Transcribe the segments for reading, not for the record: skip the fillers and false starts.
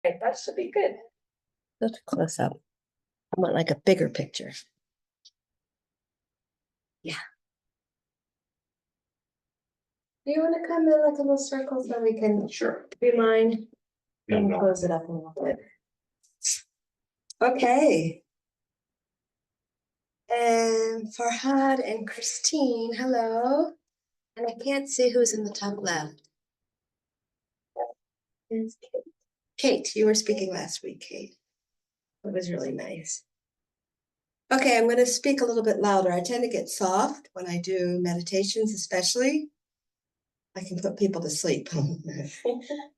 Okay, that should be good. That's close up. I want like a bigger picture. Yeah. Do you want to come in like a little circle so we can remind and close it up a little bit? Okay. And Farhad and Christine, hello. And I can't see who's in the top left. It's Kate. Kate, you were speaking last week, Kate. It was really nice. Okay, I'm going to speak a little bit louder. I tend to get soft when I do meditations, especially. I can put people to sleep.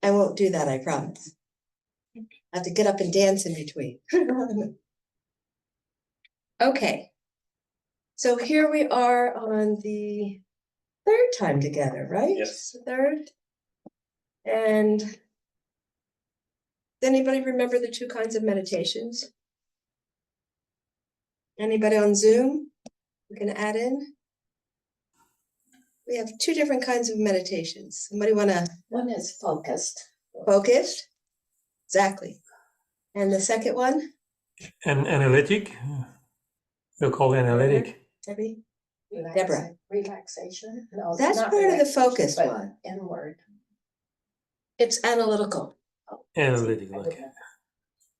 I won't do that, I promise. I have to get up and dance in between. Okay. So here we are on the third time together, right? Yes. The third. And does anybody remember the two kinds of meditations? Anybody on Zoom? We can add in. We have two different kinds of meditations. Somebody want to? One is focused. Focused? Exactly. And the second one? Analytic. We'll call it analytic. Debbie? Deborah. Relaxation. No, That's not part of the relaxation, focused but one. inward. It's analytical. Analytic, like.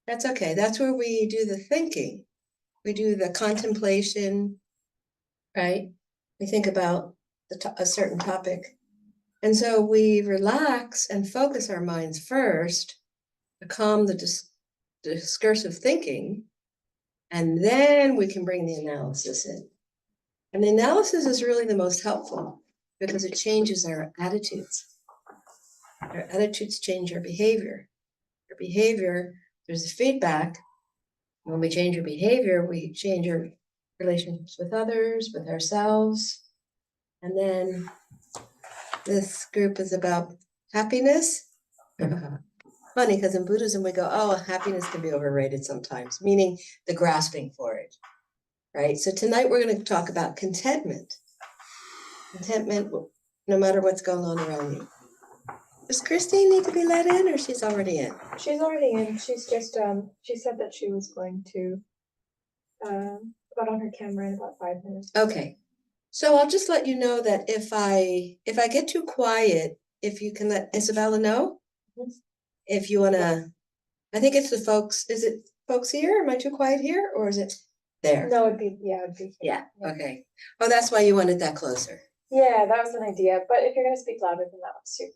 That's okay. That's where we do the thinking. We do the contemplation, right? We think about a certain topic. And so we relax and focus our minds first to calm the discursive thinking. And then we can bring the analysis in. And the analysis is really the most helpful because it changes our attitudes. Our attitudes change our behavior. Our behavior, there's the feedback. When we change our behavior, we change our relationships with others, with ourselves. And then this group is about happiness. Funny, because in Buddhism we go, oh, happiness can be overrated sometimes, meaning the grasping for it, right? So tonight we're going to talk about contentment. Contentment, no matter what's going on around you. Does Christine need to be let in, or she's already in? She's already in. She's just she said that she was going to put on her camera in about 5 minutes. Okay. So I'll just let you know that if I get too quiet, if you can let Isabella know. Mhm. If you wanna, I think it's the folks, is it folks here? Am I too quiet here, or is it there? No, it'd be it'd be. Yeah, okay. Oh, that's why you wanted that closer. Yeah, that was an idea. But if you're gonna speak louder than that, let's see.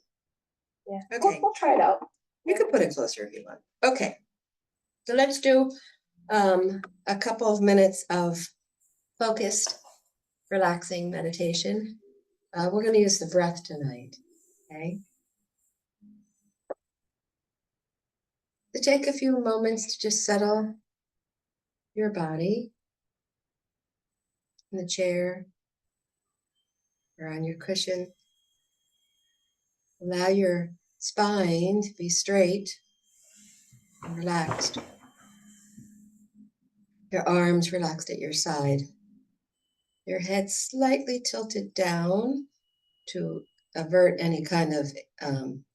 Yeah. Okay. We'll try it out. You can put it closer if you want. Okay. So let's do a couple of minutes of focused, relaxing meditation. We're going to use the breath tonight. Okay. To take a few moments to just settle your body in the chair or on your cushion. Allow your spine to be straight and relaxed. Your arms relaxed at your side. Your head slightly tilted down to avert any kind of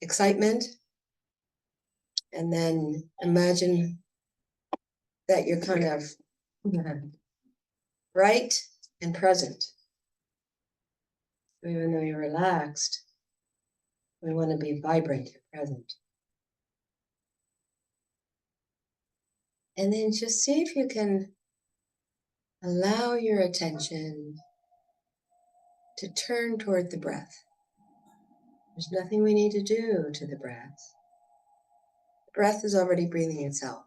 excitement. And then imagine that you're kind of bright and present. Even though you're relaxed, we want to be vibrant and present. And then just see if you can allow your attention to turn toward the breath. There's nothing we need to do to the breath. The breath is already breathing itself.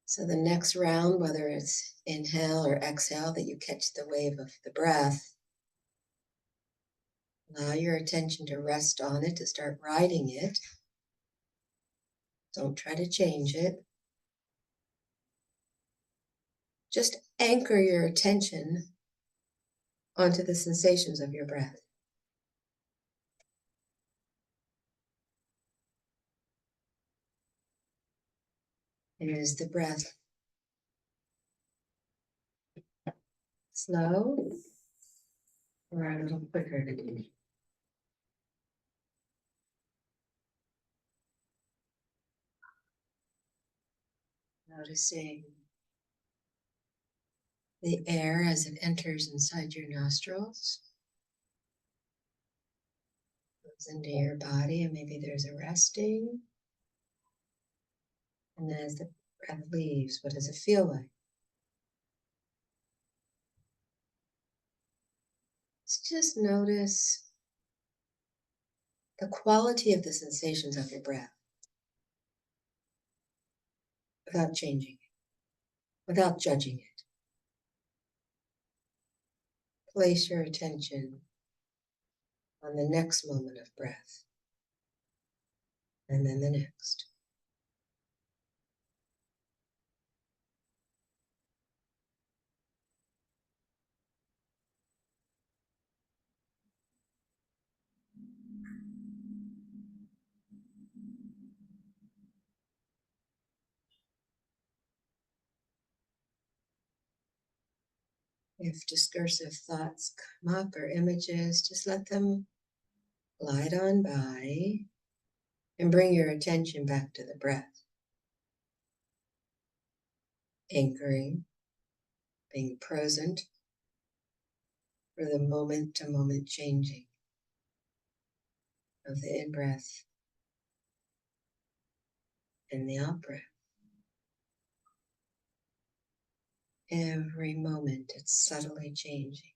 So the next round, whether it's inhale or exhale, that you catch the wave of the breath, allow your attention to rest on it, to start riding it. Don't try to change it. Just anchor your attention onto the sensations of your breath. And is the breath slow or a little quicker? Noticing the air as it enters inside your nostrils, goes into your body, and maybe there's a resting. And as the breath leaves, what does it feel like? Just notice the quality of the sensations of your breath without changing it, without judging it. Place your attention on the next moment of breath, and then the next. If discursive thoughts come up or images, just let them glide on by and bring your attention back to the breath. Anchoring, being present for the moment-to-moment changing of the in-breath and the out-breath. Every moment it's subtly changing.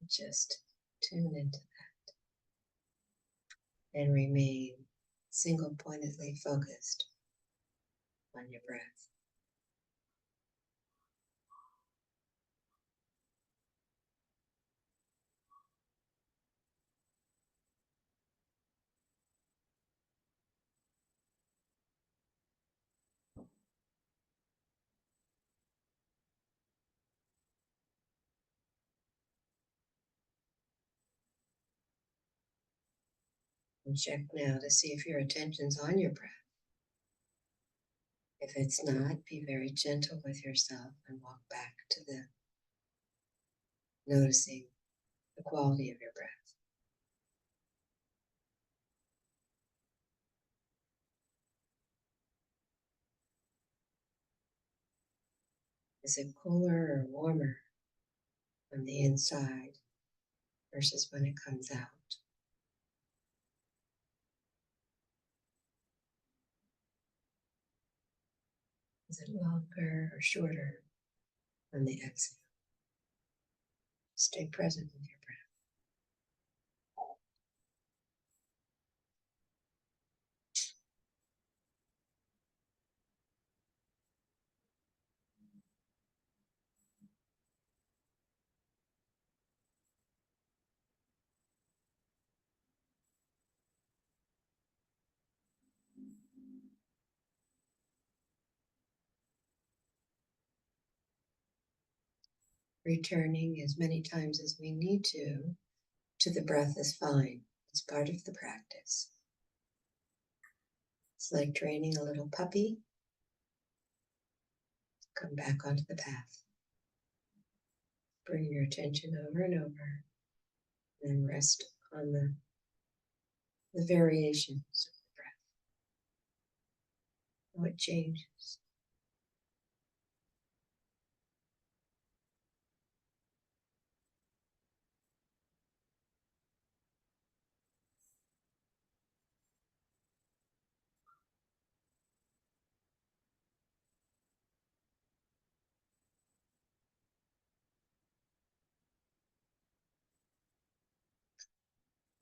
Just tune into that and remain single-pointedly focused on your breath. And check now to see if your attention's on your breath. If it's not, be very gentle with yourself and walk back to the noticing the quality of your breath. Is it cooler or warmer on the inside versus when it comes out? Is it longer or shorter on the exhale? Stay present with your breath. Returning as many times as we need to the breath is fine. It's part of the practice. It's like training a little puppy. Come back onto the path. Bring your attention over and over, and rest on the variations of the breath. How it changes.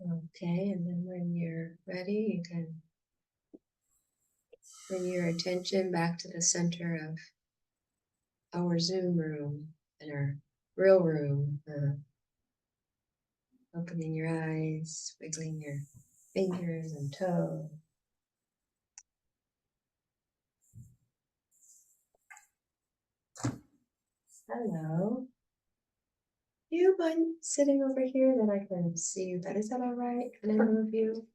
Okay, and then when you're ready, you can bring your attention back to the center of our Zoom room and our real room. Opening your eyes, wiggling your fingers and toes. Hello. Do you mind sitting over here that I can see you better? Is that all right? Can I move you?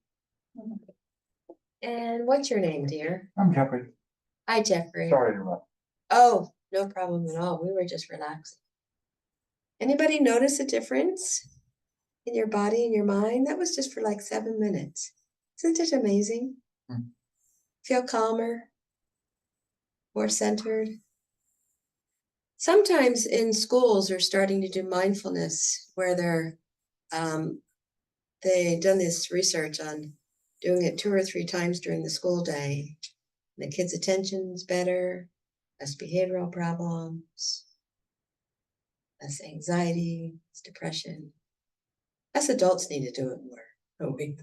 And what's your name, dear? I'm Jeffrey. Hi, Jeffrey. Sorry to interrupt. Oh, no problem at all. We were just relaxing. Anybody notice a difference in your body and your mind? That was just for like 7 minutes. Isn't it amazing? Feel calmer, more centered. Sometimes in schools they're starting to do mindfulness where they've done this research on doing it 2 or 3 times during the school day. The kids' attention's better, less behavioral problems, less anxiety, less depression. Us adults need to do it more, don't we?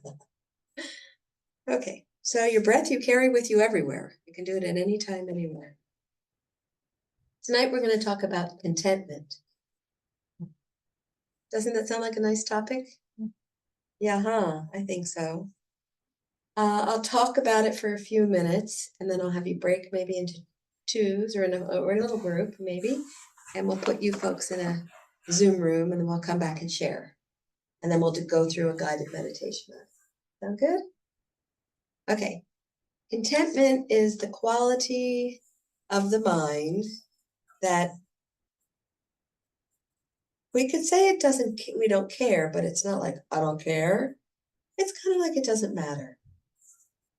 Okay, so your breath you carry with you everywhere. You can do it at any time, anywhere. Tonight we're going to talk about contentment. Doesn't that sound like a nice topic? Yeah, huh? I think so. I'll talk about it for a few minutes, and then I'll have you break maybe into twos or in a little group, maybe, and we'll put you folks in a Zoom room, and then we'll come back and share. And then we'll go through a guided meditation. Sound good? Okay. Contentment is the quality of the mind that we could say we don't care, but it's not like I don't care. It's kind of like it doesn't matter.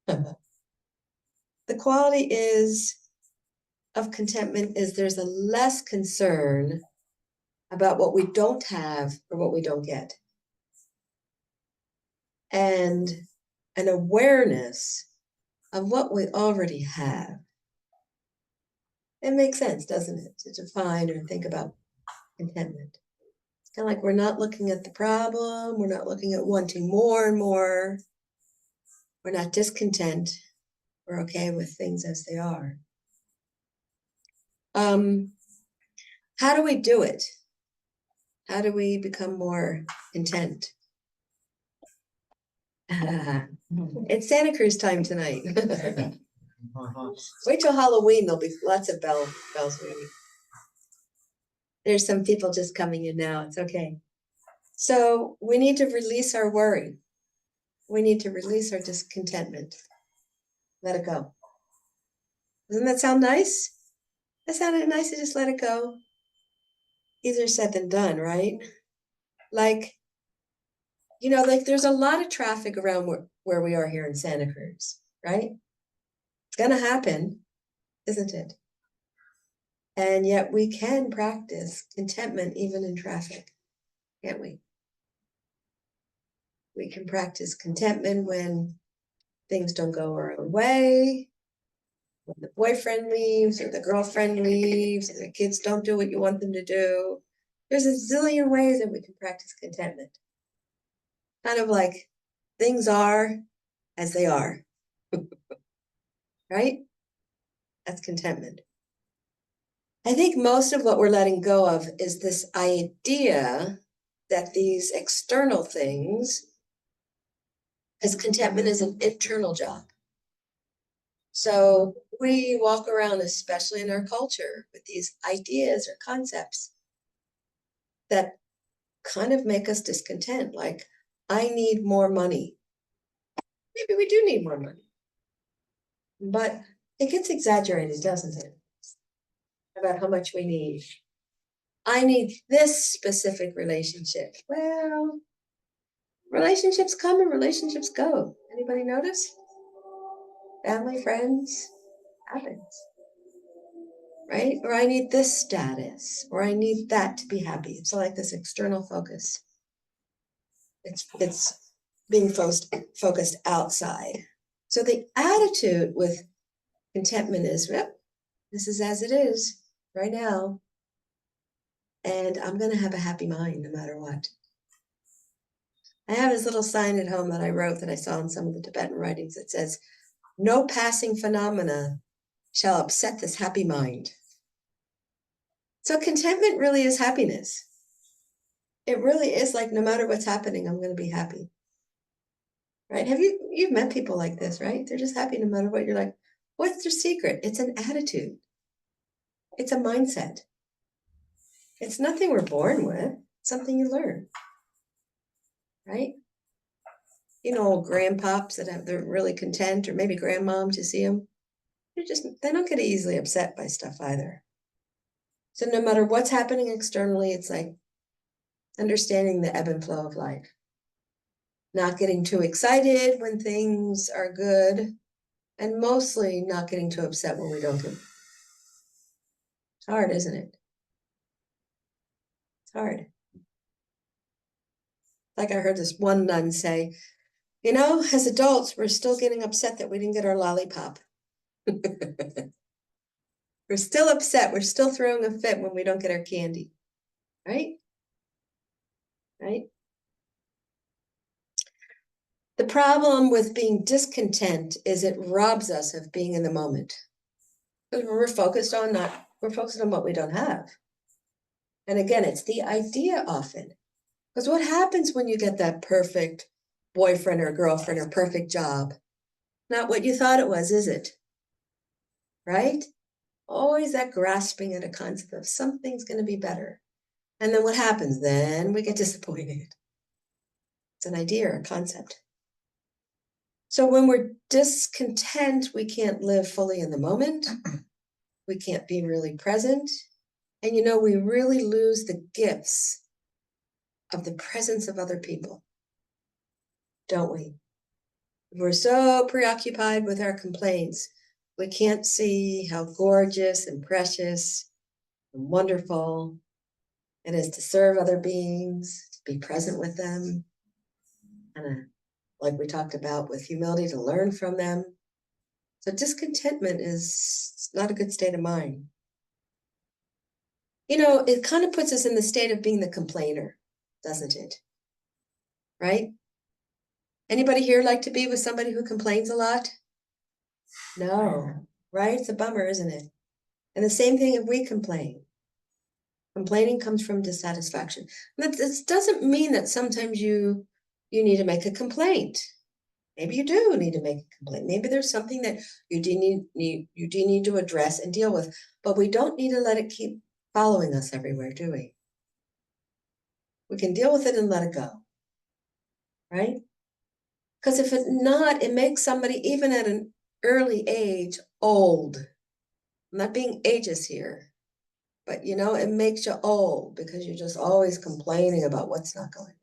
The quality of contentment is there's a less concern about what we don't have or what we don't get. And an awareness of what we already have. It makes sense, doesn't it, to define or think about contentment. It's kind of like we're not looking at the problem, we're not looking at wanting more and more, we're not discontent, we're okay with things as they are. How do we do it? How do we become more content? It's Santa Cruz time tonight. Wait till Halloween, there'll be lots of bells ringing. There's some people just coming in now, it's okay. So we need to release our worry. We need to release our discontentment. Let it go. Doesn't that sound nice? That sounded nice to just let it go. Easier said than done, right? Like, there's a lot of traffic around where we are here in Santa Cruz, right? It's gonna happen, isn't it? And yet we can practice contentment even in traffic, can't we? We can practice contentment when things don't go our own way, when the boyfriend leaves or the girlfriend leaves, and the kids don't do what you want them to do. There's a zillion ways that we can practice contentment. Kind of like things are as they are, right? That's contentment. I think most of what we're letting go of is this idea that these external things, as contentment is an internal job. So we walk around, especially in our culture, with these ideas or concepts that kind of make us discontent. Like, I need more money. Maybe we do need more money. But it gets exaggerated, doesn't it? About how much we need. I need this specific relationship. Well, relationships come and relationships go. Anybody notice? Family, friends, happens. Right? Or I need this status, or I need that to be happy. It's like this external focus. It's being focused outside. So the attitude with contentment is, yep, this is as it is right now. And I'm going to have a happy mind no matter what. I have this little sign at home that I wrote that I saw in some of the Tibetan writings that says, no passing phenomena shall upset this happy mind. So contentment really is happiness. It really is like, no matter what's happening, I'm going to be happy. Right? You've met people like this, right? They're just happy no matter what. You're like, what's their secret? It's an attitude. It's a mindset. It's nothing we're born with. It's something you learn. Right? Old grandpops they're really content, or maybe grandmoms, you see them. They don't get easily upset by stuff either. So no matter what's happening externally, it's like understanding the ebb and flow of life. Not getting too excited when things are good, and mostly not getting too upset when we don't It's hard, isn't it? It's hard. Like I heard this one nun say, you know, as adults, we're still getting upset that we didn't get our lollipop. We're still upset. We're still throwing a fit when we don't get our candy. Right? Right? The problem with being discontent is it robs us of being in the moment. Because we're focused on what we don't have. And again, it's the idea often. Because what happens when you get that perfect boyfriend or girlfriend or perfect job? Not what you thought it was, is it? Right? Always that grasping at a concept of something's going to be better. And then what happens? Then we get disappointed. It's an idea or a concept. So when we're discontent, we can't live fully in the moment. We can't be really present. And you know, we really lose the gifts of the presence of other people, don't we? We're so preoccupied with our complaints, we can't see how gorgeous and precious and wonderful it is to serve other beings, to be present with them, and like we talked about, with humility to learn from them. So discontentment is not a good state of mind. You know, it kind of puts us in the state of being the complainer, doesn't it? Right? Anybody here like to be with somebody who complains a lot? No, right? It's a bummer, isn't it? And the same thing if we complain. Complaining comes from dissatisfaction. This doesn't mean that sometimes you need to make a complaint. Maybe you do need to make a complaint. Maybe there's something that you do need to address and deal with, but we don't need to let it keep following us everywhere, do we? We can deal with it and let it go, right? Because if it's not, it makes somebody, even at an early age, old. I'm not being ageist here, but you know, it makes you old because you're just always complaining about what's not going on.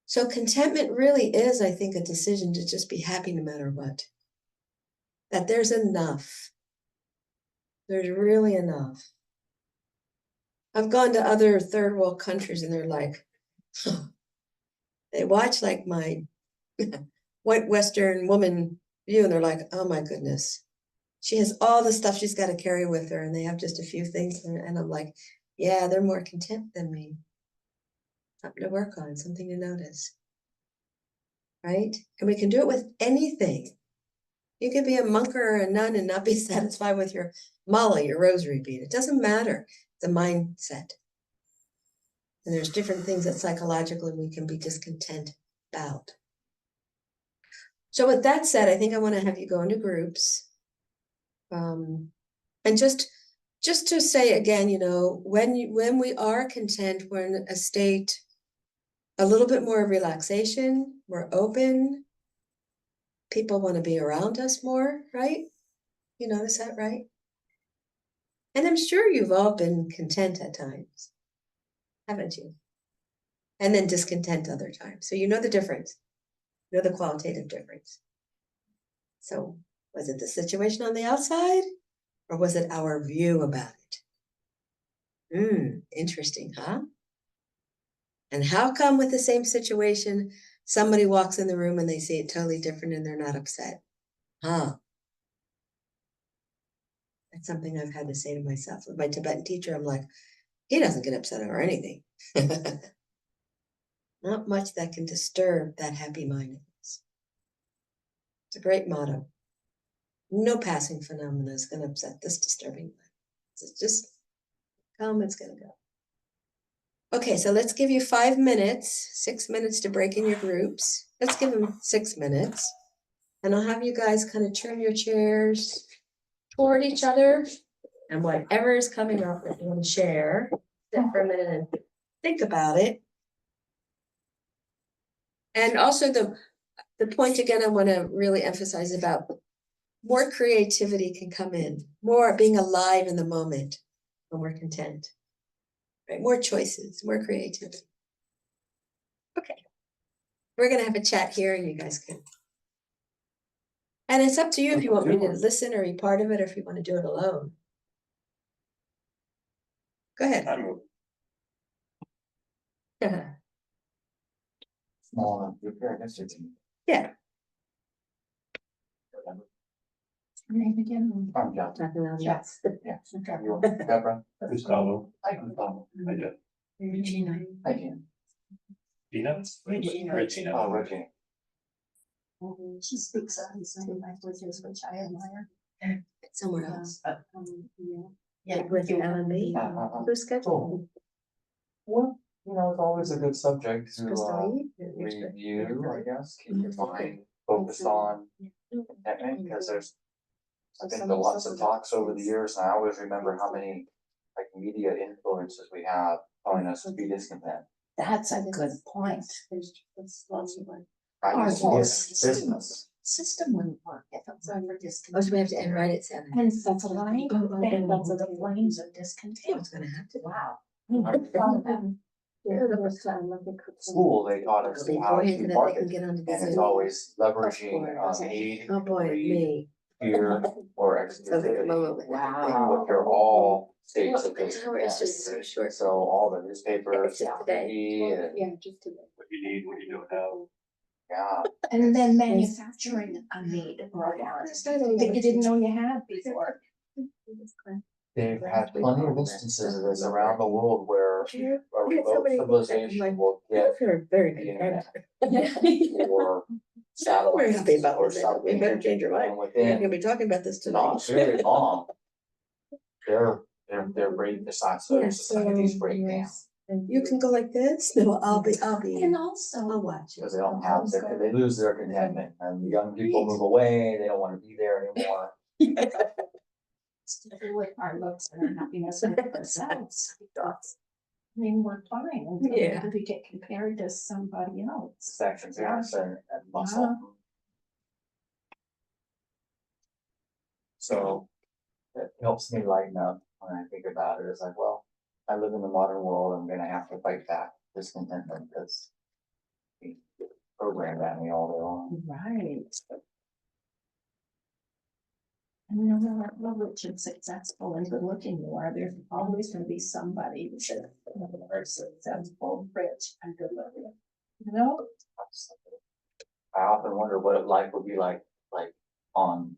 So contentment really is, I think, a decision to just be happy no matter what. That there's enough. There's really enough. I've gone to other third world countries and they're like, they watch like my white Western woman view and they're like, oh my goodness. She has all the stuff she's got to carry with her and they have just a few things. And I'm like, yeah, they're more content than me. Something to work on, something to notice. Right? And we can do it with anything. You can be a monk or a nun and not be satisfied with your mala, your rosary bead. It doesn't matter. It's a mindset. And there's different things that psychologically we can be discontent about. So with that said, I think I want to have you go into groups. And just to say again, you know, when we are content, we're in a state, a little bit more of relaxation, we're open. People want to be around us more, right? You notice that, right? And I'm sure you've all been content at times, haven't you? And then discontent other times. So you know the difference. You know the qualitative difference. So was it the situation on the outside or was it our view about it? Interesting, huh? And how come with the same situation, somebody walks in the room and they see it totally different and they're not upset? Huh? That's something I've had to say to myself. With my Tibetan teacher, I'm like, he doesn't get upset over anything. Not much that can disturb that happy mindedness. It's a great motto. No passing phenomena is going to upset this disturbing mind. It's just come, it's going to go. Okay, so let's give you 5 minutes, 6 minutes to break in your groups. Let's give them 6 minutes. And I'll have you guys kind of turn your chairs toward each other. And whatever is coming up that you want to share, sit for a minute and think about it. And also the point again I want to really emphasize about more creativity can come in, more being alive in the moment when we're content. Right? More choices, more creativity. Okay. We're going to have a chat here and you guys can. And it's up to you if you want me to listen or be part of it or if you want to do it alone. Go ahead. Repair district. Yeah. Name again? I'm John. Yes. Yeah. You want Deborah? Gustavo. I can follow. I do. Regina. I can. Peanuts? Regina. Regina. Oh, Reggie. She speaks at least two languages, which I admire. Somewhere else. Yeah. Like with Alan B. Who's scheduled? Well, it's always a good subject to Krista review, I guess, keep your mind focused on contentment, because I've been to lots of talks over the years, and I always remember how many like media influences we have telling us to be discontent. That's a good point. I Our used to whole get system. business. System wouldn't work if it weren't for Oh, discontent. so we have to end right at 7. And that's a line, then that's the flames of I discontent. was gonna have to. Wow. School, they taught us how Beforehand, to so that they market, can get onto the and it's Zoom. always leveraging course. need, Oh, boy, greed, me. fear, or Sounds like a exclusivity. moment. Which are all states of Look, an hour is just so short. So all the newspapers, It's just today. TV, and Yeah, just today. What you need, what you don't have. yeah, And then manufacturing a need or a want that you didn't know you had before. they've had plenty of instances of this around the world where a remote civilization will get You're very the good. internet I'm or very happy satellites about or this. We something. better change your mind. And We're gonna within be talking about this tonight. not very long, their brain decides, so Yeah, society's so, break down. You can go like this? No, I'll be, And I'll also, watch you. Because they don't have, they lose their contentment, and the young people move away, they don't wanna be there anymore. with our looks and our happiness with ourselves. I mean, we're fine until Yeah. we get compared to somebody else. Sections, and muscle. So it helps me lighten up when I think about it. It's like, well, I live in the modern world. I'm gonna have to fight back discontentment because we program at me all day long. Right. And no matter how rich and successful and good looking you are, there's always gonna be somebody that's successful, rich and good looking. You know? I often wonder what life would be like on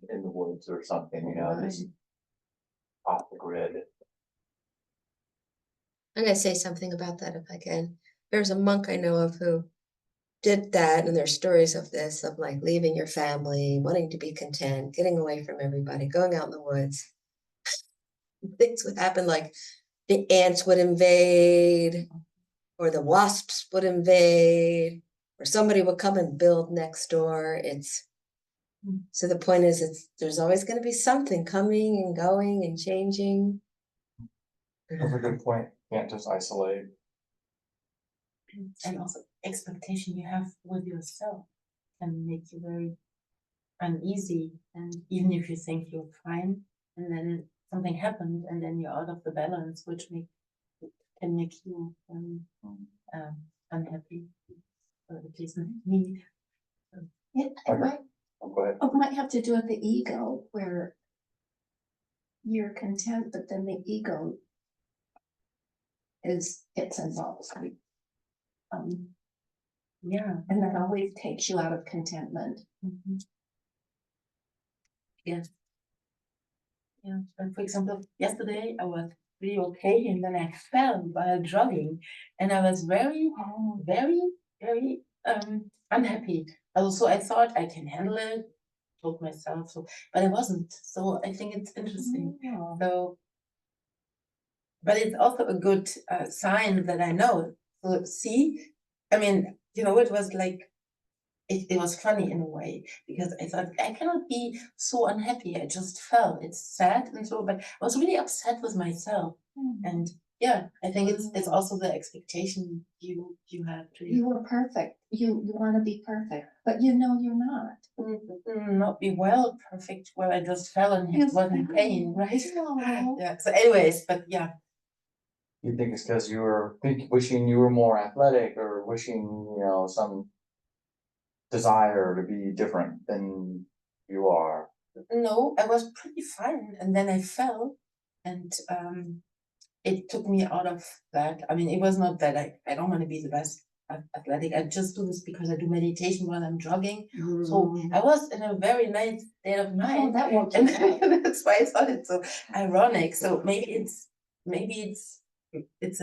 in the woods or something, just off the grid. I'm gonna say something about that if I can. There's a monk I know of who did that, and there's stories of this, of like leaving your family, wanting to be content, getting away from everybody, going out in the woods. Things would happen, like the ants would invade, or the wasps would invade, or somebody would come and build next door. So the point is, there's always going to be something coming and going and changing. That's a good point. Can't just isolate. And also expectation you have with yourself can make you very uneasy, and even if you think you're fine and then something happened and then you're out of the balance, which can make you unhappy, or at least me. It Okay. might, Go ahead. it might have to do with the ego where you're content, but then the ego gets involved. Yeah. And that always takes you out of contentment. Yes. Yeah. And for example, yesterday I was really okay, and then I fell while jogging, and I was very, very, very unhappy. Also, I thought I can handle it, told myself so, but I wasn't. So I think it's interesting. So, but it's also a good sign that I know. So see, I mean, it was like, it was funny in a way, because I thought I cannot be so unhappy. I just fell. It's sad and so, but I was really upset with myself. And yeah, I think it's also the expectation you have to. You were perfect. You want to be perfect, but you're not. Not be perfect. Well, I just fell and You was in fell. pain, right? No. Yeah. So, anyways, but yeah. You think it's because you were wishing you were more athletic, or wishing, some desire to be different than you are? No, I was pretty fine, and then I fell, and it took me out of that. I mean, it was not that I don't want to be the best athletic. I just do this because I do meditation while I'm jogging. So I was in a very nice state of Oh, mind. that won't And keep you. that's why I thought it's so ironic. So maybe it's it's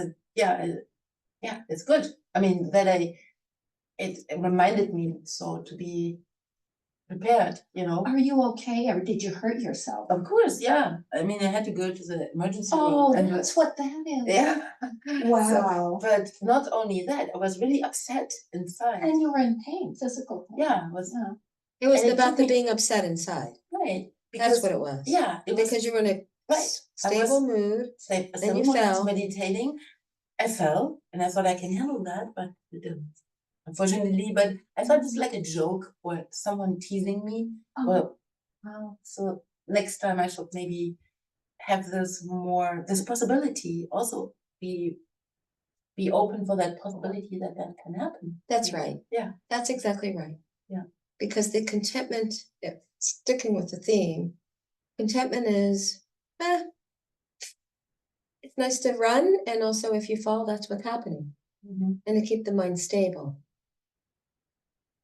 good. I mean, it reminded me so to be prepared, you know. Are you okay, or did you hurt yourself? Of course, yeah. I mean, I had to go to the emergency room. Oh, and that's what that is. yeah. Wow. But not only that, I was really upset inside. And you were in pain, physical pain. Yeah, it was Yeah. It was And it about took the me- being upset inside. right. That's what it was. Yeah, it was Because you were in a right. stable mood. Then Then you you fell. meditating. I fell, and I thought I can handle that, but it didn't. Unfortunately, but I thought it's like a joke or someone teasing me. Oh, Well, wow. so next time I should maybe have this possibility also be open for that possibility that can happen. That's right. Yeah. That's exactly right. Yeah. Because the contentment, sticking with the theme, contentment is, it's nice to run, and also if you fall, that's what's happening, Mhm. and to keep the mind stable.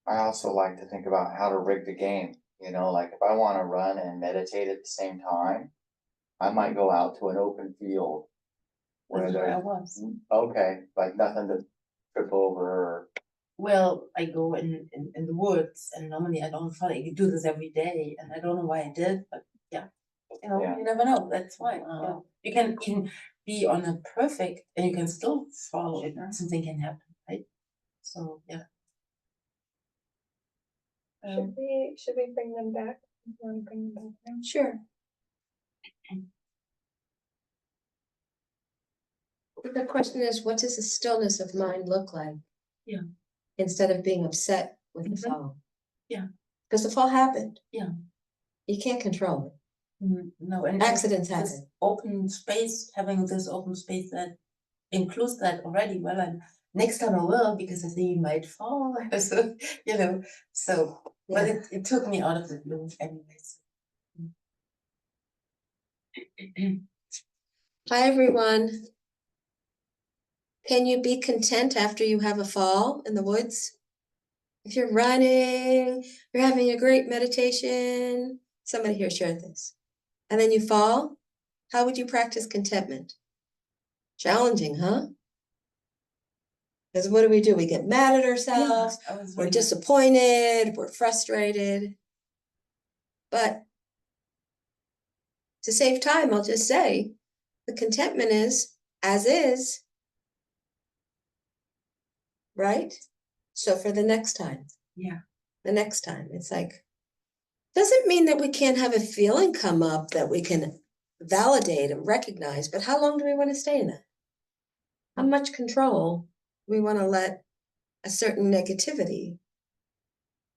I also like to think about how to rig the game, you know, like if I wanna run and meditate at the same time, I might go out to an open field. Where That's where I there's, was. okay, like nothing to trip over or, Well, I go in the woods, and normally I don't follow. I do this every day, and I don't know why I did, but yeah, Yeah. you never know. That's why. Yeah. You can even be on a perfect, and you can still follow it. Something can happen, right? So yeah. Should we bring them back? You wanna bring them back now? Sure. The question is, what does the stillness of mind look like? Yeah. Instead of being upset with the Mhm. fall. Yeah. Because the fall happened. Yeah. You can't control it. No, and Accidents this happen. open space, having this open space that includes that already. Well, and next time I will, because I think you might fall. So you know, so but Yeah. it took me out of the blue, anyways. Hi, everyone. Can you be content after you have a fall in the woods? If you're running, you're having a great meditation, somebody here shared this, and then you fall, how would you practice contentment? Challenging, huh? Because what do? We get mad at ourselves, I was we're really disappointed, we're frustrated. But to save time, I'll just say the contentment is as is, right? So for the next time, the next time, it's like, doesn't mean that we can't have a feeling come up that we can validate and recognize, but how long do we want to stay in that? How much control do we want to let a certain negativity?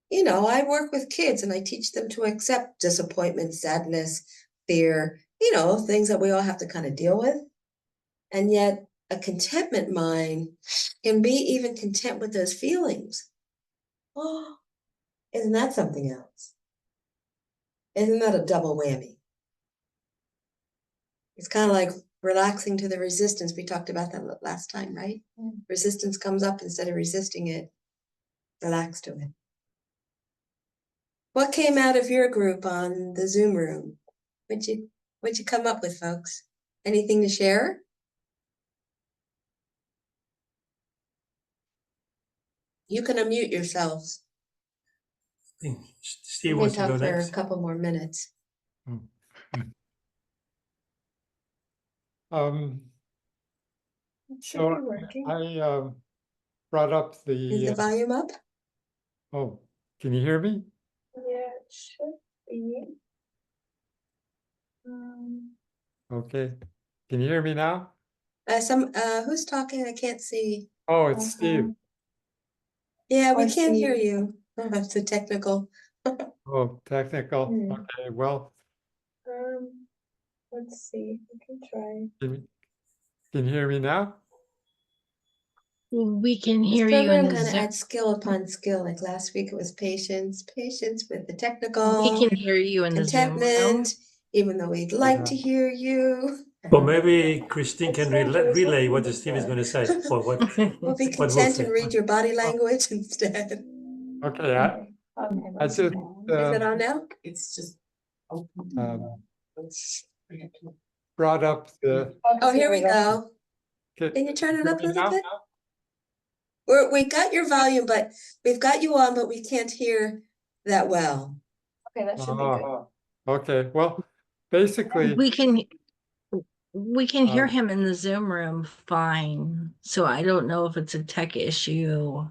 You know, I work with kids and I teach them to accept disappointment, sadness, fear, you know, things that we all have to kind of deal with. And yet a contentment mind can be even content with those feelings. Oh, isn't that something else? Isn't that a double whammy? It's kind of like relaxing to the resistance. We talked about that last time, right? Resistance comes up instead of resisting it. Relax to it. What came out of your group on the Zoom room? What'd you come up with, folks? Anything to share? You can unmute yourselves. Steve We can wants to talk go for a next. couple more minutes. It should So be working. I brought up Is the the, volume up? oh, can you hear me? Yeah, it should be. Okay. Can you hear me now? Who's talking? I can't see. Oh, it's Steve. Yeah, we Or can't hear Steve. you. It's a technical. Oh, technical. Hmm. Okay, well, Let's see. We can try. can you hear me now? We can This hear you in program the kind of Zoom. adds skill upon skill. Like last week it was patience with the technical, We can hear you in the Zoom room. contentment, even though we'd like Yeah. to hear you. Well, maybe Christine It's can strange, it was relay what happening Steve is before. going to say, or what We'll be what we'll content say. and read your body language instead. Okay, Okay, I that's just, okay. Is it on now? It's just open. um, brought up the, Oh, here we go. can Can you turn it hear up a me little now? bit? We got your volume, but we've got you on, but we can't hear that well. Okay, that should be good. Oh, okay, well, basically, We can hear um, him in the Zoom room fine, so I don't know if it's a tech issue.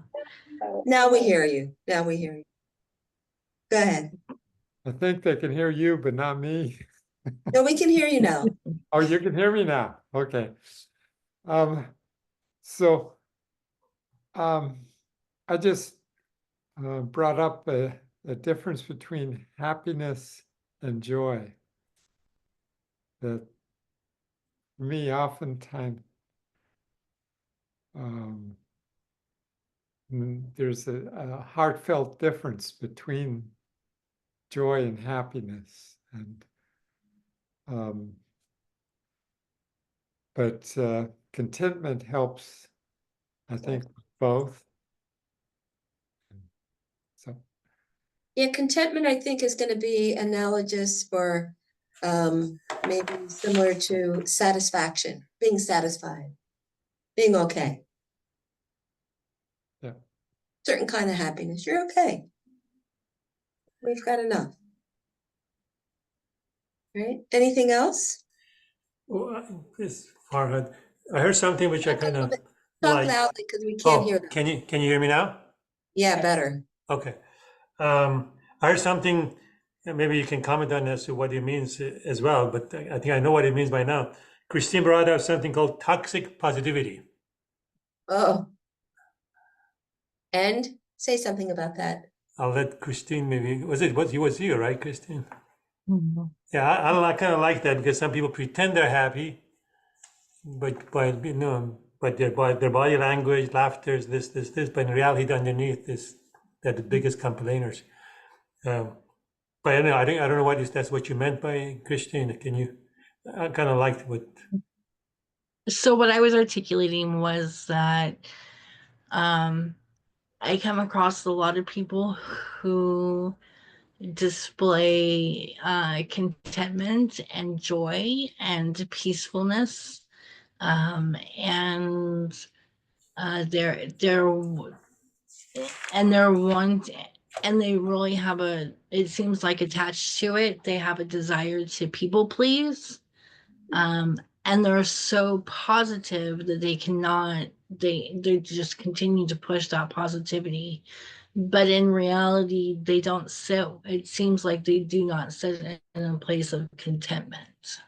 Now we hear you. Now we hear you. Go ahead. I think they can hear you, but not me. No, we can hear you now. Oh, you can hear me now. Okay. So, I just brought up a difference between happiness and joy. That for me, oftentimes, there's a heartfelt difference between joy and happiness, and but contentment helps, I think, with both. So Yeah, contentment, I think, is going to be analogous or maybe similar to satisfaction, being satisfied, being okay. yeah, Certain kind of happiness. You're okay. We've got enough. Right? Anything else? Well, this Farhad, I heard something which I Talk a kind little of bit. Talk like. loudly because we can't hear Oh, them. can you hear me now? Yeah, better. Okay. I heard something, and maybe you can comment on as to what it means as well, but I think I know what it means by now. Christine brought up something called toxic positivity. Oh. And say something about that. I'll let Christine maybe, was you, right, Christine? Mhm. Yeah, I kind of like that because some people pretend they're happy, but their body language, laughter, this, but in reality, underneath is they're the biggest complainers. But I don't know. I don't know that's what you meant by Christine. Can you? I kind of liked what. So what I was articulating was that I come across a lot of people who display contentment and joy and peacefulness, and they're one, and they really have it seems like attached to it, they have a desire to people please, and they're so positive that they just continue to push that positivity, but in reality they don't sit, it seems like they do not sit in a place of contentment.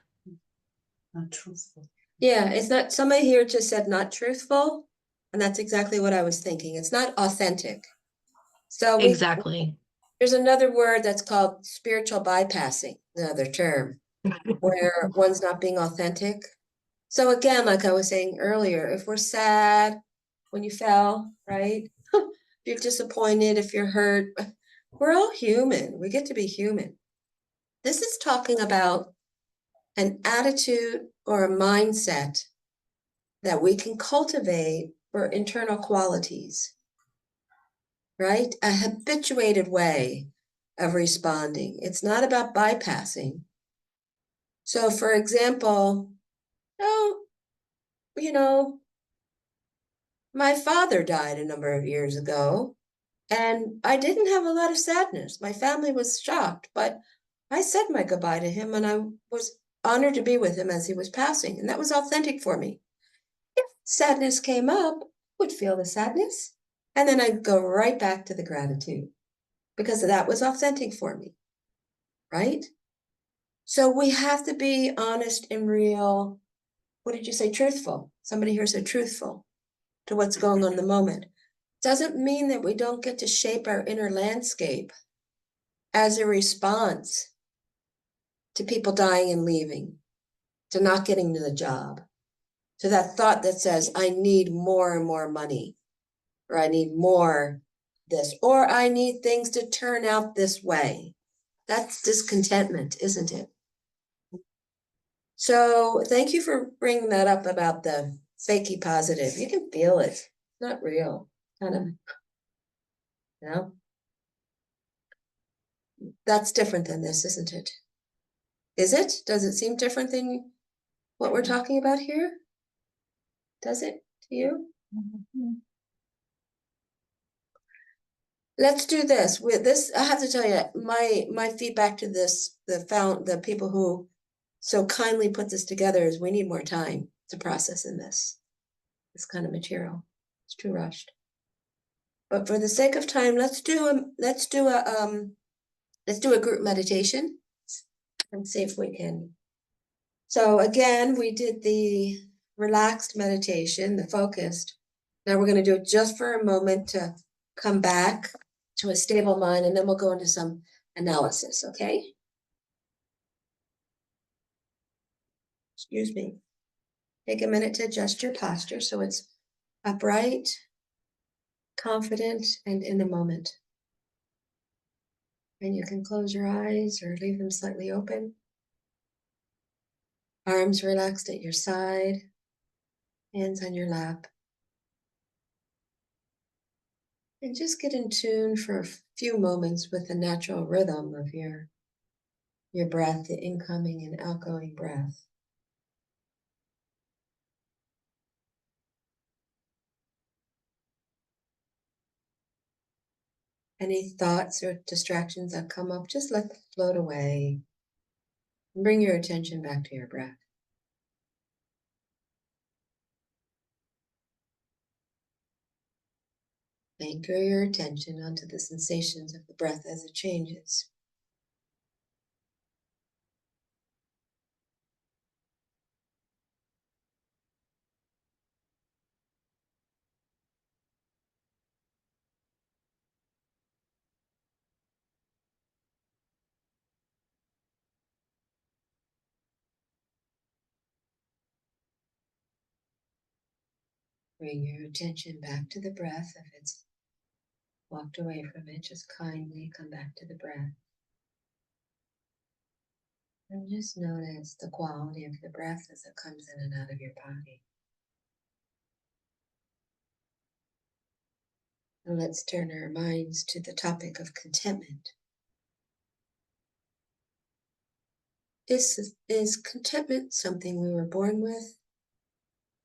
Not truthful. Yeah, it's not, somebody here just said not truthful. And that's exactly what I was thinking. It's not authentic. So Exactly. there's another word that's called spiritual bypassing, another term, where one's not being authentic. So again, like I was saying earlier, if we're sad when you fell, right? If you're disappointed, if you're hurt, we're all human. We get to be human. This is talking about an attitude or a mindset that we can cultivate for internal qualities, right? A habituated way of responding. It's not about bypassing. So, for example, my father died a number of years ago, and I didn't have a lot of sadness. My family was shocked, but I said my goodbye to him, and I was honored to be with him as he was passing, and that was authentic for me. If sadness came up, I would feel the sadness, and then I'd go right back to the gratitude because that was authentic for me, right? So we have to be honest and real. What did you say? Truthful. Somebody here said truthful to what's going on in the moment. Doesn't mean that we don't get to shape our inner landscape as a response to people dying and leaving, to not getting to the job, to that thought that says, I need more and more money, or I need more this, or I need things to turn out this way. That's discontentment, isn't it? So thank you for bringing that up about the fakey positive. You can feel it. It's not real. Kind of, you know? That's different than this, isn't it? Is it? Does it seem different than what we're talking about here? Does it to you? Let's do this. With this, I have to tell you, my feedback to this, the people who so kindly put this together is we need more time to process in this kind of material. It's too rushed. But for the sake of time, let's do a group meditation and see if we can. So again, we did the relaxed meditation, the focused. Now we're going to do it just for a moment to come back to a stable mind, and then we'll go into some analysis, okay? Excuse me. Take a minute to adjust your posture so it's upright, confident, and in the moment. And you can close your eyes or leave them slightly open. Arms relaxed at your side, hands on your lap. And just get in tune for a few moments with the natural rhythm of your breath, the incoming and outgoing breath. Any thoughts or distractions that come up, just let them float away. And bring your attention back to your breath. Anchor your attention onto the sensations of the breath as it changes. Bring your attention back to the breath. If it's walked away from it, just kindly come back to the breath. And just notice the quality of the breath as it comes in and out of your body. And let's turn our minds to the topic of contentment. Is contentment something we were born with?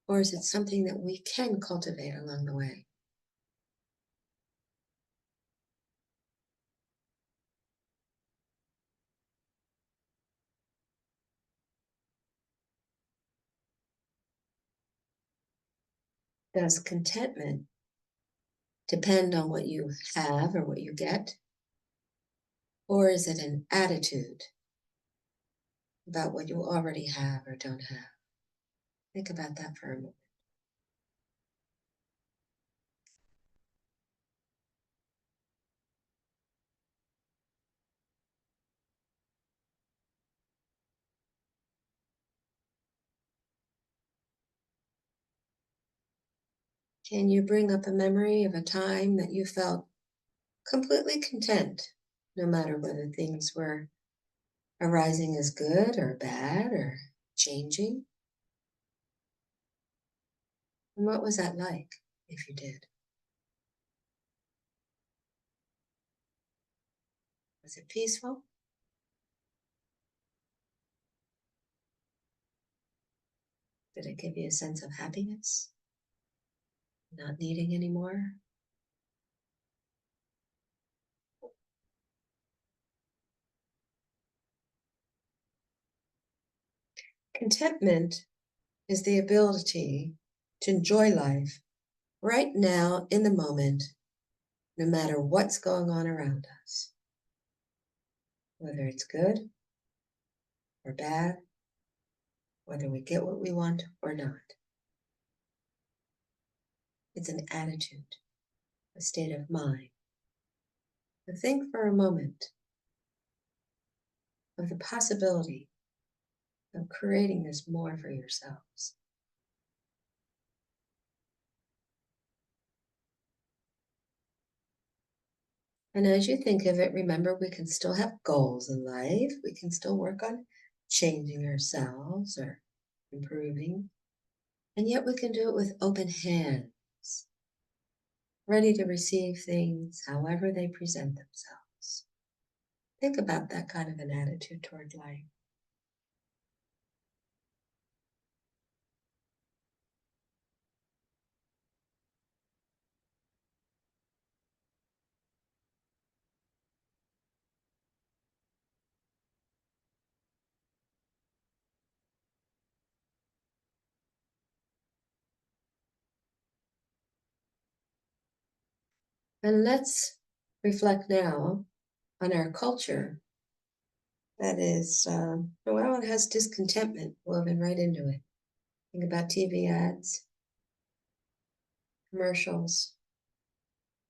Or is it something that we can cultivate along the way? Does contentment depend on what you have or what you get? Or is it an attitude about what you already have or don't have? Think about that for a moment. Can you bring up a memory of a time that you felt completely content, no matter whether things were arising as good or bad or changing? And what was that like, if you did? Was it peaceful? Did it give you a sense of happiness? Not needing any more? Contentment is the ability to enjoy life right now in the moment, no matter what's going on around us. Whether it's good or bad, whether we get what we want or not. It's an attitude, a state of mind. But think for a moment of the possibility of creating this more for yourselves. And as you think of it, remember we can still have goals in life. We can still work on changing ourselves or improving. And yet we can do it with open hands, ready to receive things however they present themselves. Think about that kind of an attitude toward life. And let's reflect now on our culture that is, well, it has discontentment woven right into it. Think about TV ads, commercials,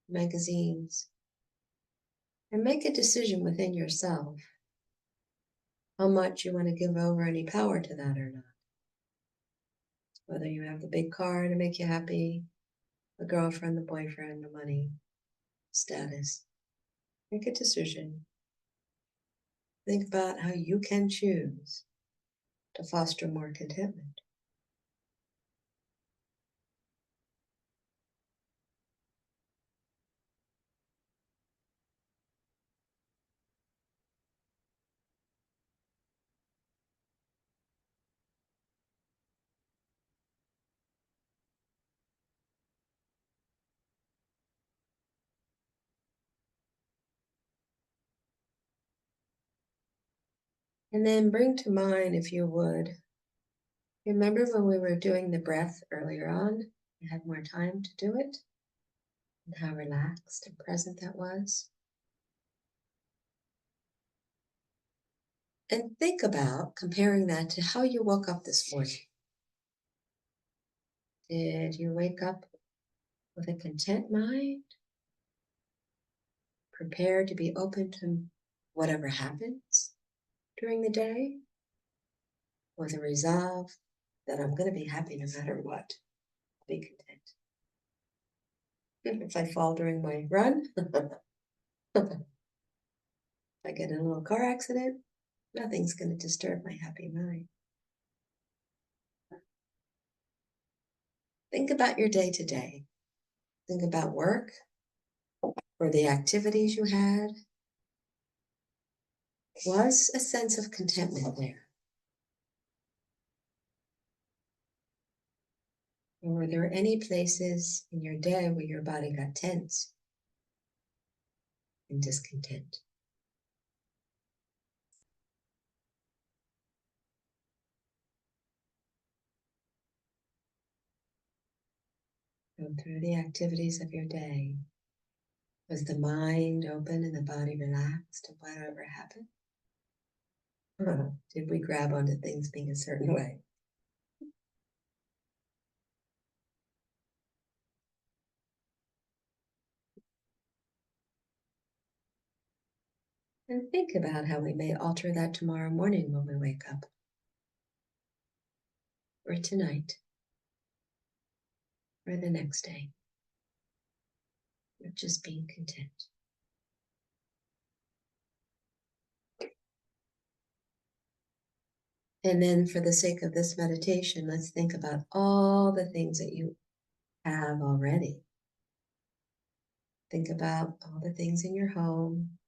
magazines, and make a decision within yourself how much you want to give over any power to that or not. Whether you have the big car to make you happy, the girlfriend, the boyfriend, the money, status. Make a decision. Think about how you can choose to foster more contentment. And then bring to mind, if you would, remember when we were doing the breath earlier on, we had more time to do it, and how relaxed and present that was. And think about comparing that to how you woke up this morning. Did you wake up with a content mind? Prepared to be open to whatever happens during the day? With a resolve that I'm going to be happy no matter what. Be content. If I fall during my run, if I get in a little car accident, nothing's going to disturb my happy mind. Think about your day to day. Think about work or the activities you had. Was a sense of contentment there? Or were there any places in your day where your body got tense and discontent? Go through the activities of your day. Was the mind open and the body relaxed and whatever happened? Or did we grab onto things being a certain way? And think about how we may alter that tomorrow morning when we wake up. Or tonight. Or the next day. Or just being content. And then for the sake of this meditation, let's think about all the things that you have already. Think about all the things in your home.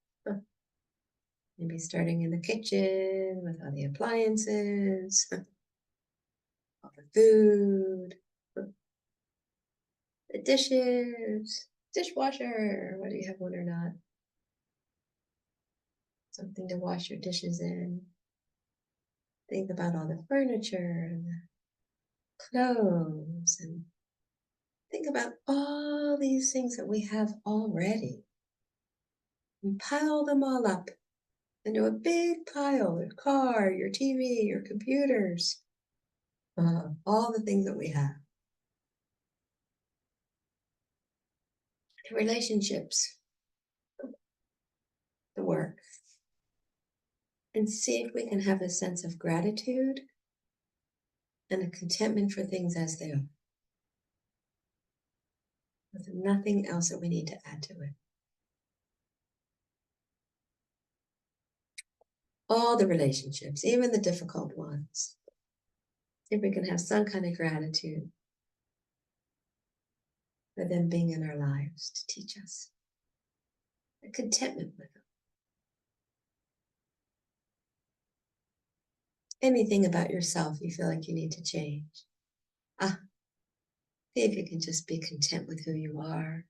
Maybe starting in the kitchen with all the appliances, all the food, the dishes, dishwasher, whether you have one or not. Something to wash your dishes in. Think about all the furniture and the clothes, and think about all these things that we have already. And pile them all up into a big pile, your car, your TV, your computers, all the things that we have. The relationships, the work. And see if we can have a sense of gratitude and a contentment for things as they are. With nothing else that we need to add to it. all the relationships, even the difficult ones. See if we can have some kind of gratitude for them being in our lives to teach us. A contentment with them. Anything about yourself you feel like you need to change. See if you can just be content with who you are.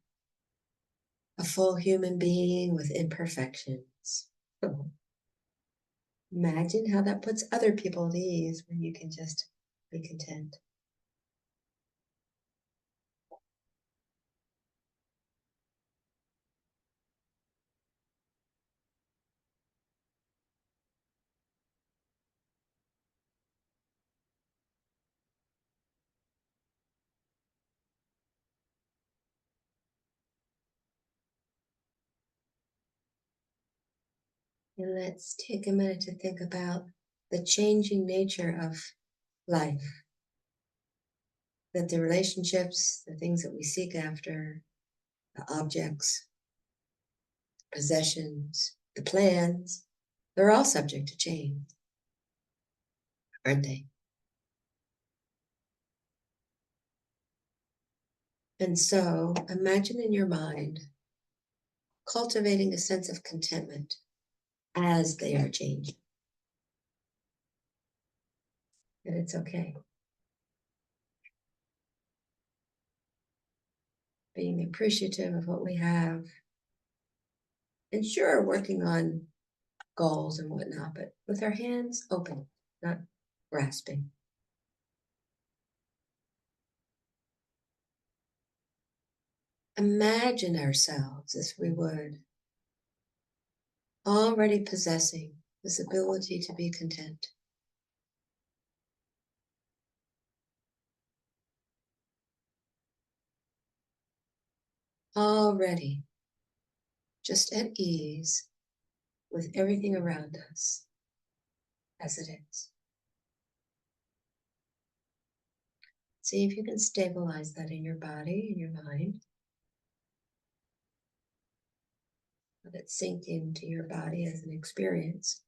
A full human being with imperfections. Imagine how that puts other people at ease when you can just be content. And let's take a minute to think about the changing nature of life. That the relationships, the things that we seek after, the objects, possessions, the plans, they're all subject to change, aren't they? And so imagine in your mind cultivating a sense of contentment as they are changing. And it's okay. Being appreciative of what we have. And sure, working on goals and whatnot, but with our hands open, not grasping. Imagine ourselves as we would already possessing this ability to be content. Already just at ease with everything around us as it is. See if you can stabilize that in your body, in your mind. Let it sink into your body as an experience.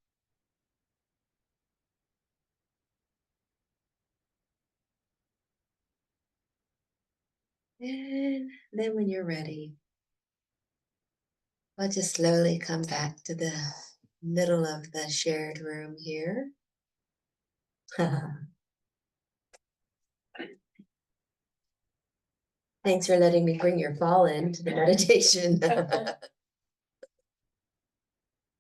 And then when you're ready, I'll just slowly come back to the middle of the shared room here. Thanks for letting me bring your fall into the meditation.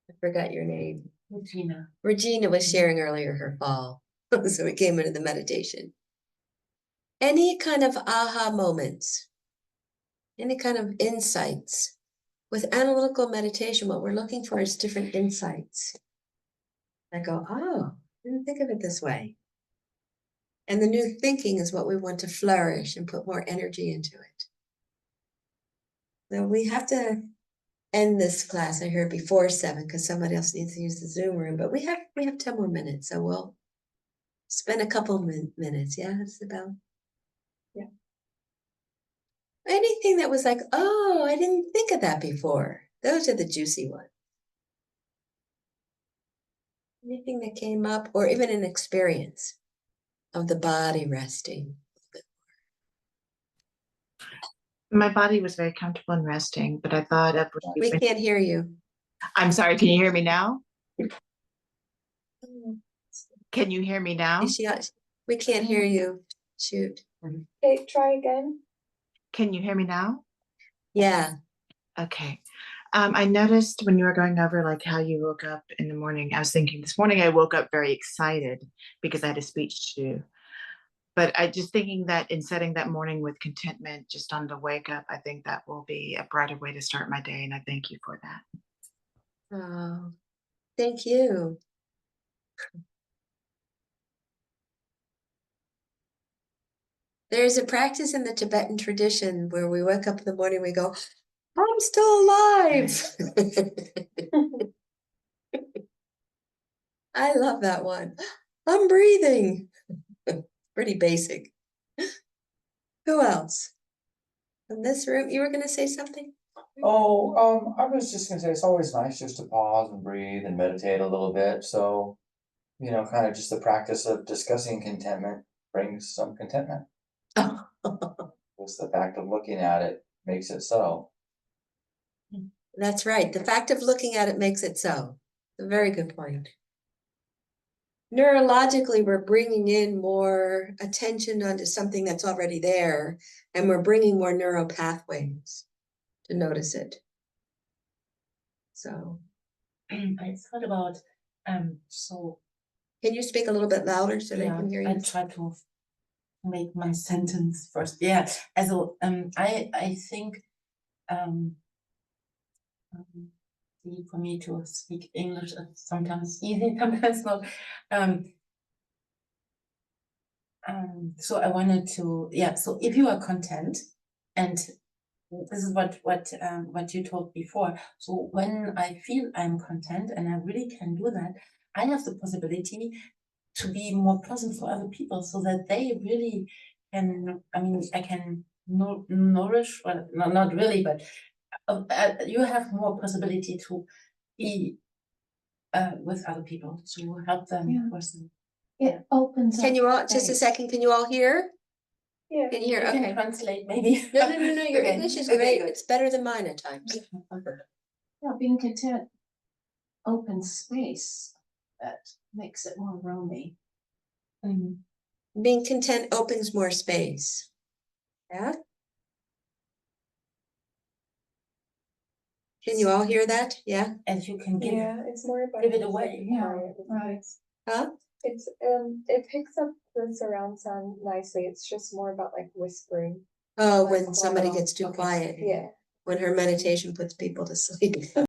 I forgot your name. Regina. Regina was sharing earlier her fall, so we came into the meditation. Any kind of aha moments, any kind of insights. With analytical meditation, what we're looking for is different insights. I go, oh, I didn't think of it this way. And the new thinking is what we want to flourish and put more energy into it. So we have to end this class, I heard, before 7 because somebody else needs to use the Zoom room, but we have 10 more minutes, so we'll spend a couple minutes. Yeah, Isabel? Yeah. Anything that was like, oh, I didn't think of that before. Those are the juicy ones. Anything that came up, or even an experience of the body resting. My body was very comfortable and resting, but I thought of. We can't hear you. I'm sorry, can you hear me now? Can you hear me now? We can't hear you. Shoot. Okay, try again. Can you hear me now? Yeah. Okay. I noticed when you were going over like how you woke up in the morning, I was thinking this morning I woke up very excited because I had a speech to do. But I just thinking that in setting that morning with contentment just on the wake up, I think that will be a brighter way to start my day. And I thank you for that. Oh, thank you. There's a practice in the Tibetan tradition where we wake up in the morning, we go, I'm still alive. I love that one. I'm breathing. Pretty basic. Who else? In this room, you were going to say something? Oh, I was just gonna say, it's always nice just to pause and breathe and meditate a little bit, so. You know, kind of just the practice of discussing contentment brings some contentment. Just the fact of looking at it makes it so. That's right. The fact of looking at it makes it so. A very good point. Neurologically, we're bringing in more attention onto something that's already there, and we're bringing more neural pathways to notice it. So, I thought about, so, can you speak a little bit louder so they yeah, can hear I you? try to make my sentence first. Yeah, I think, for me to speak English is sometimes easy, sometimes not. So I wanted to, yeah, so if you are content, and this is what you told before. So when I feel I'm content and I really can do that, I have the possibility to be more present for other people so that they really can, I mean, I can nourish, well, not really, but you have more possibility to be with other people, to help them Yeah. person. It opens up. Can you all, just a space. second, can you all hear? Yeah. Can you hear? You can Okay. translate maybe. No, your Okay, English is okay, great. good. It's better than mine at times. Yeah, being content opens space that makes it more roomy. Mhm. Being content opens more space. Yeah? Can you all hear that? Yeah? And you can give Yeah, it's more about give it just, away, like, yeah, quiet with right. this. Huh? It's it picks up the surround sound nicely. It's just more about like whispering. Oh, Like when somebody quiet. gets too Okay. quiet, Yeah. when her meditation puts people to sleep.